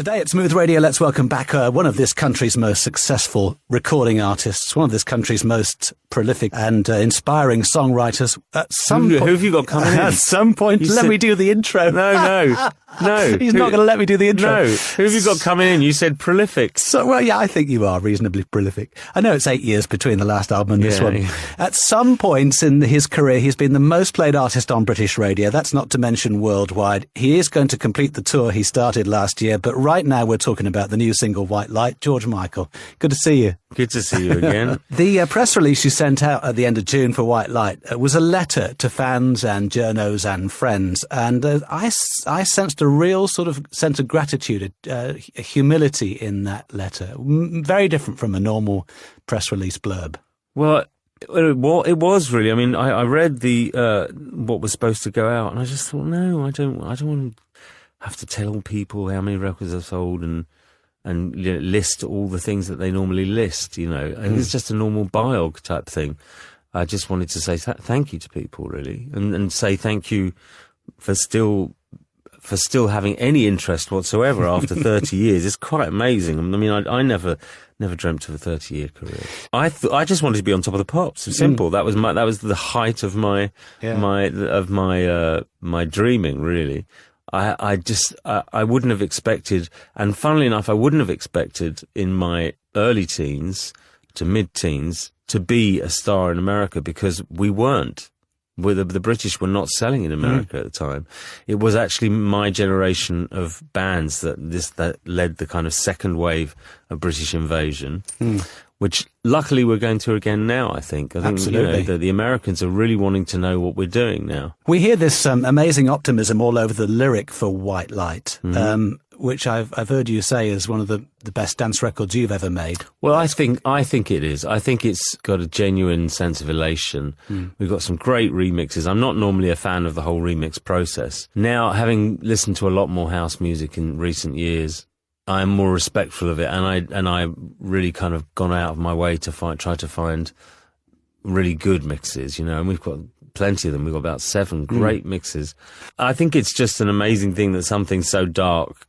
Today at Smooth Radio, let's welcome back one of this country's most successful recording artists, one of this country's most prolific and inspiring songwriters. Who have you got coming in? At some point, let me do the intro. No. He's not going to let me do the intro. No. Who have you got coming in? You said prolific. Well, yeah, I think you are reasonably prolific. I know it's 8 years between the last album and this one. Yeah. At some points in his career, he's been the most played artist on British radio. That's not to mention worldwide. He is going to complete the tour he started last year, but right now we're talking about the new single, White Light. George Michael, good to see you. Good to see you again. The press release you sent out at the end of June for White Light was a letter to fans and journos and friends, and I sensed a real sort of sense of gratitude, a humility in that letter. Very different from a normal press release blurb. Well, it was really. I mean, I read the what was supposed to go out, and I just thought, no, I don't want to have to tell people how many records I've sold and list all the things that they normally list. You know, and it's just a normal biog type thing. I just wanted to say thank you to people, really, and say thank you for still having any interest whatsoever after 30 years. It's quite amazing. I mean, I never dreamt of a 30-year career. I just wanted to be on top of the pops. It's simple. That was the height of my dreaming, really. I wouldn't have expected, and funnily enough, I wouldn't have expected in my early teens to mid-teens to be a star in America, because we weren't. The British were not selling in America at the time. It was actually my generation of bands that led the kind of second wave of British invasion, which luckily we're going through again now, I think. Absolutely. The Americans are really wanting to know what we're doing now. We hear this amazing optimism all over the lyric for White Light, which I've heard you say is one of the best dance records you've ever made. Well, I think it is. I think it's got a genuine sense of elation. We've got some great remixes. I'm not normally a fan of the whole remix process. Now, having listened to a lot more house music in recent years, I'm more respectful of it, and I really kind of gone out of my way to try to find really good mixes, you know, and we've got plenty of them. We've got about 7 great mixes. I think it's just an amazing thing that something so dark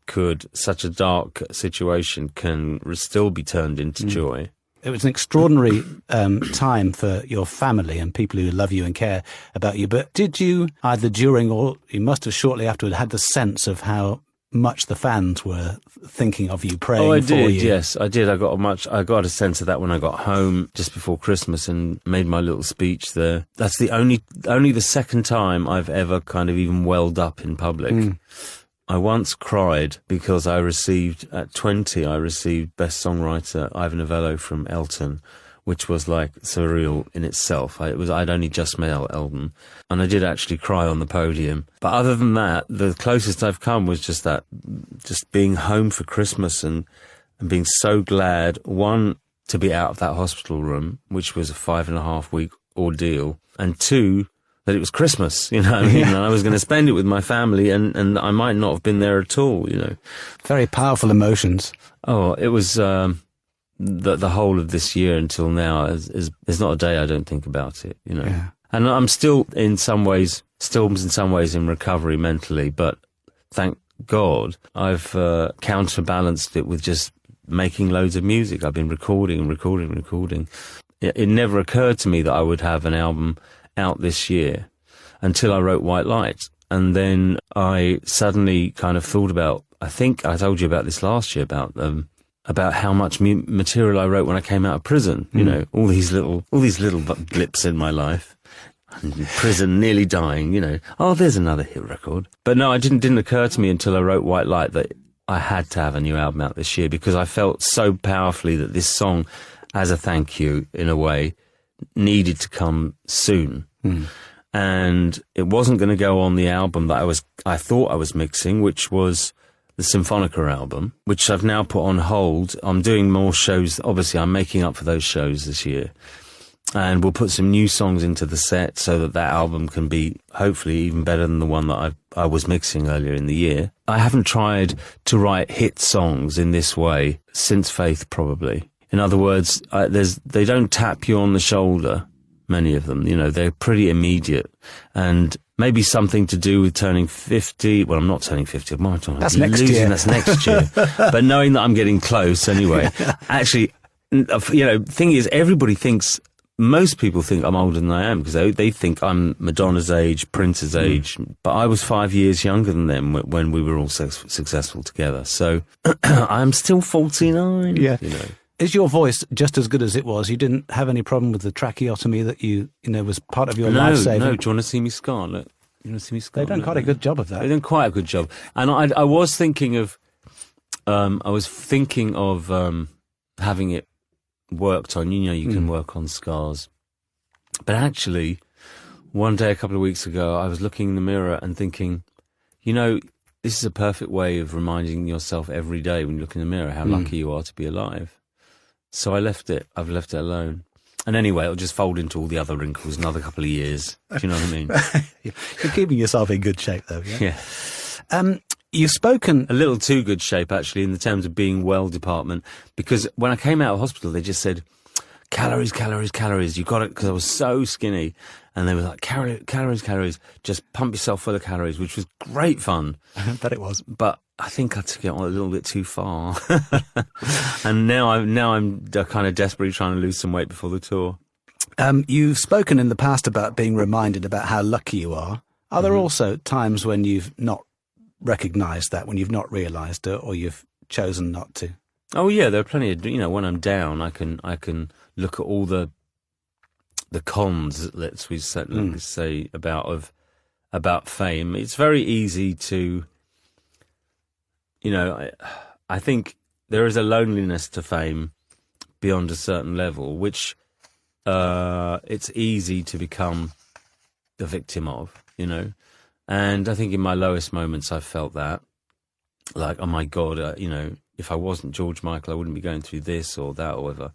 such a dark situation can still be turned into joy. It was an extraordinary time for your family and people who love you and care about you. But did you, either during or you must have shortly afterward, had the sense of how much the fans were thinking of you, praying for you? Yes, I did. I got a sense of that when I got home just before Christmas and made my little speech there. That's only the second time I've ever kind of even welled up in public. I once cried because at 20, I received Best Songwriter Ivor Novello from Elton, which was like surreal in itself. I'd only just met Elton, and I did actually cry on the podium. But other than that, the closest I've come was just being home for Christmas and being so glad, one, to be out of that hospital room, which was a 5.5-week ordeal, and two, that it was Christmas, you know what I mean? And I was going to spend it with my family, and I might not have been there at all, you know. Very powerful emotions. Oh, it was... The whole of this year until now there's not a day I don't think about it, you know. Yeah. And I'm still in some ways in recovery mentally, but thank God I've counterbalanced it with just making loads of music. I've been recording. It never occurred to me that I would have an album out this year until I wrote White Light. And then I suddenly kind of thought about, I think I told you about this last year, about how much material I wrote when I came out of prison. You know, all these little blips in my life. Prison, nearly dying, you know. Oh, there's another hit record. But no, it didn't occur to me until I wrote White Light that I had to have a new album out this year, because I felt so powerfully that this song, as a thank you, in a way, needed to come soon. And it wasn't going to go on the album that I thought I was mixing, which was the Symphonica album, which I've now put on hold. I'm doing more shows. Obviously, I'm making up for those shows this year. And we'll put some new songs into the set so that album can be hopefully even better than the one that I was mixing earlier in the year. I haven't tried to write hit songs in this way since Faith, probably. In other words, they don't tap you on the shoulder, many of them. You know, they're pretty immediate. And maybe something to do with turning 50. Well, I'm not turning 50. That's next year. That's next year. But knowing that I'm getting close anyway. Actually, thing is, everybody thinks, most people think I'm older than I am because they think I'm Madonna's age, Prince's age. But I was 5 years younger than them when we were all successful together. So I'm still 49. Yeah. Is your voice just as good as it was? You didn't have any problem with the tracheotomy that was part of your life saving? No, do you want to see me, Scarlett? You want to see me, Scarlett? They've done quite a good job of that. They've done quite a good job. And I was thinking of, having it worked on. You can work on scars. But actually, one day a couple of weeks ago, I was looking in the mirror and thinking, this is a perfect way of reminding yourself every day when you look in the mirror how lucky you are to be alive. So I left it. I've left it alone. And anyway, it'll just fold into all the other wrinkles another couple of years. Do you know what I mean? You're keeping yourself in good shape, though, yeah? Yeah. You've spoken... A little too good shape, actually, in the terms of being well department. Because when I came out of hospital, they just said, calories, calories, calories. You got it, because I was so skinny. And they were like, calories, calories. Just pump yourself full of calories, which was great fun. I bet it was. But I think I took it a little bit too far. And now I'm kind of desperately trying to lose some weight before the tour. You've spoken in the past about being reminded about how lucky you are. Are there also times when you've not recognised that, when you've not realised it, or you've chosen not to? Oh yeah, there are plenty of, when I'm down, I can look at all the cons, let's say, about fame. It's very easy to, I think there is a loneliness to fame beyond a certain level, which it's easy to become the victim of, And I think in my lowest moments, I've felt that, like, oh my God, if I wasn't George Michael, I wouldn't be going through this or that or whatever.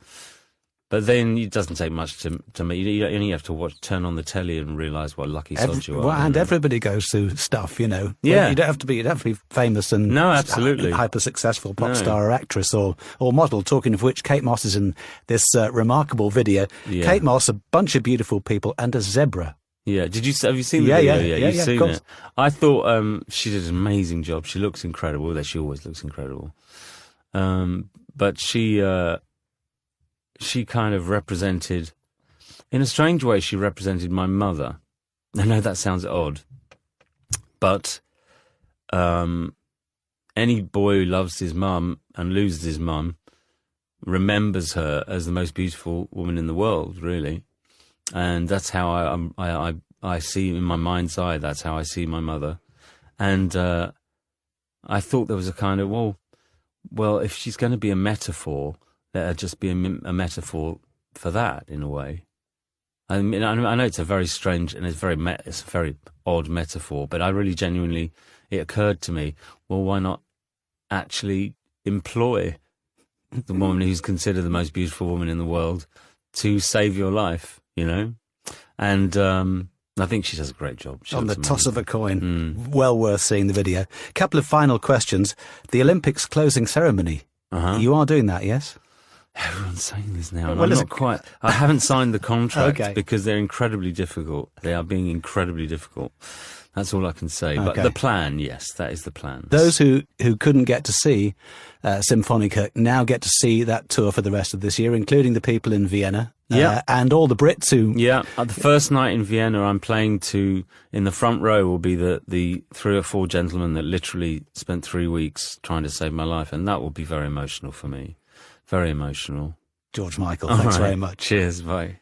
But then it doesn't take much to me. You only have to turn on the telly and realise what lucky sod you are. Well, and everybody goes through stuff, Yeah. You don't have to be famous and no, absolutely hyper successful pop star or actress or model. Talking of which, Kate Moss is in this remarkable video. Yeah. Kate Moss, a bunch of beautiful people, and a zebra. Yeah, have you seen the video? Yeah, You've seen it. I thought she did an amazing job. She looks incredible. She always looks incredible. But she kind of represented, in a strange way, she represented my mother. I know that sounds odd, but any boy who loves his mum and loses his mum remembers her as the most beautiful woman in the world, really. And that's how I see, in my mind's eye, that's how I see my mother. And I thought there was a kind of, well, if she's going to be a metaphor, let her just be a metaphor for that, in a way. I mean, I know it's a very strange and it's a very odd metaphor, but I really genuinely, it occurred to me, well, why not actually employ the woman who's considered the most beautiful woman in the world to save your life, And I think she does a great job. On the toss of a coin. Well worth seeing the video. Couple of final questions. The Olympics closing ceremony. You are doing that, yes? Everyone's saying this now, and I'm not quite... I haven't signed the contract because they're incredibly difficult. They are being incredibly difficult. That's all I can say. But the plan, yes, that is the plan. Those who couldn't get to see Symphonica now get to see that tour for the rest of this year, including the people in Vienna. And all the Brits who... Yeah, the first night in Vienna, I'm playing to... In the front row will be the 3 or 4 gentlemen that literally spent 3 weeks trying to save my life, and that will be very emotional for me. Very emotional. George Michael, thanks very much. Cheers, bye.